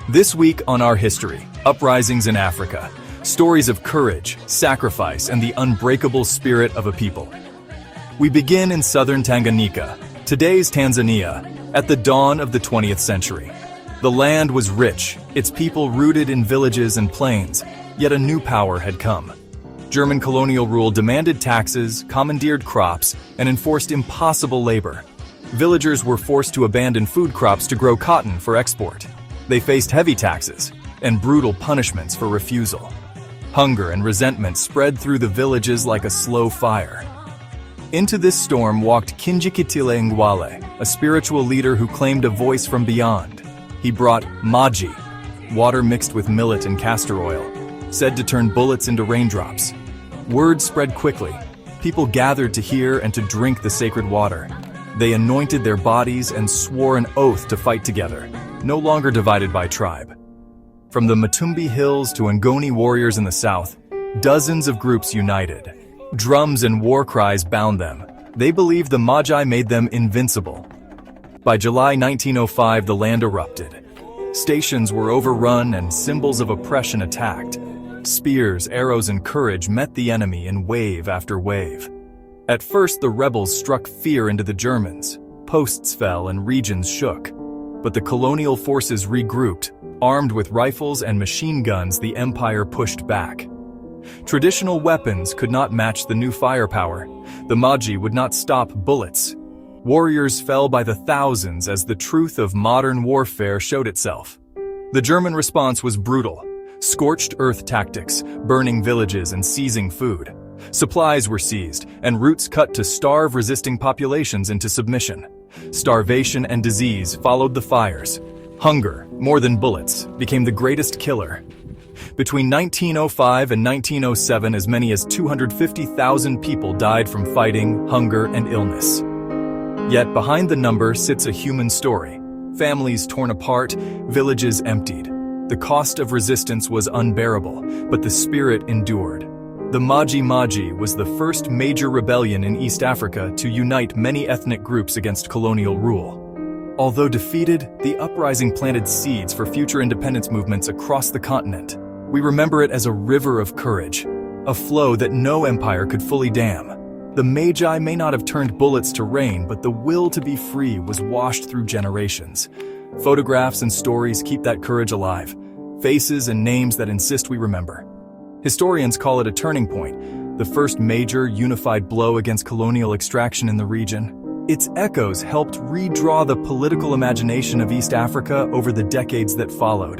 This week on Our History, Uprisings in Africa, stories of courage, sacrifice, and the unbreakable spirit of a people. We begin in southern Tanganyika, today's Tanzania, at the dawn of the 20th century. The land was rich, its people rooted in villages and plains, yet a new power had come. German colonial rule demanded taxes, commandeered crops, and enforced impossible labor. Villagers were forced to abandon food crops to grow cotton for export. They faced heavy taxes and brutal punishments for refusal. Hunger and resentment spread through the villages like a slow fire. Into this storm walked Kinjekitile Ngwale, a spiritual leader who claimed a voice from beyond. He brought Maji, water mixed with millet and castor oil, said to turn bullets into raindrops. Word spread quickly. People gathered to hear and to drink the sacred water. They anointed their bodies and swore an oath to fight together, no longer divided by tribe. From the Matumbi Hills to Ngoni warriors in the south, dozens of groups united. Drums and war cries bound them. They believed the Maji made them invincible. By July 1905, the land erupted. Stations were overrun and symbols of oppression attacked. Spears, arrows, and courage met the enemy in wave after wave. At first, the rebels struck fear into the Germans. Posts fell and regions shook. But the colonial forces regrouped. Armed with rifles and machine guns, the empire pushed back. Traditional weapons could not match the new firepower. The Maji would not stop bullets. Warriors fell by the thousands as the truth of modern warfare showed itself. The German response was brutal. Scorched earth tactics, burning villages and seizing food. Supplies were seized, and routes cut to starve resisting populations into submission. Starvation and disease followed the fires. Hunger, more than bullets, became the greatest killer. Between 1905 and 1907, as many as 250,000 people died from fighting, hunger, and illness. Yet behind the number sits a human story. Families torn apart, villages emptied. The cost of resistance was unbearable, but the spirit endured. The Maji Maji was the first major rebellion in East Africa to unite many ethnic groups against colonial rule. Although defeated, the uprising planted seeds for future independence movements across the continent. We remember it as a river of courage, a flow that no empire could fully dam. The Maji may not have turned bullets to rain, but the will to be free was washed through generations. Photographs and stories keep that courage alive, faces and names that insist we remember. Historians call it a turning point, the first major unified blow against colonial extraction in the region. Its echoes helped redraw the political imagination of East Africa over the decades that followed.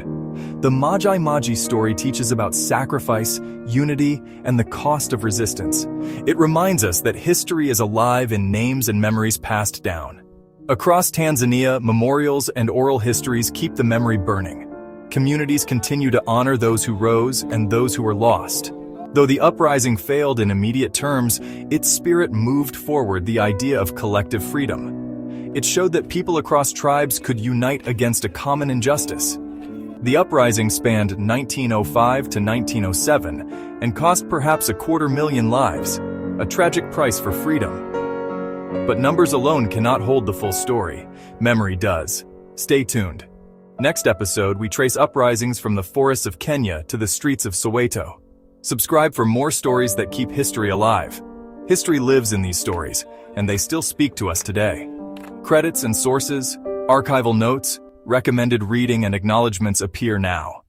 The Maji Maji story teaches about sacrifice, unity, and the cost of resistance. It reminds us that history is alive in names and memories passed down. Across Tanzania, memorials and oral histories keep the memory burning. Communities continue to honor those who rose and those who were lost. Though the uprising failed in immediate terms, its spirit moved forward the idea of collective freedom. It showed that people across tribes could unite against a common injustice. The uprising spanned 1905 to 1907 and cost perhaps 250,000 lives, a tragic price for freedom. But numbers alone cannot hold the full story. Memory does. Stay tuned. Next episode, we trace uprisings from the forests of Kenya to the streets of Soweto. Subscribe for more stories that keep history alive. History lives in these stories, and they still speak to us today. Credits and sources, archival notes, recommended reading and acknowledgements appear now.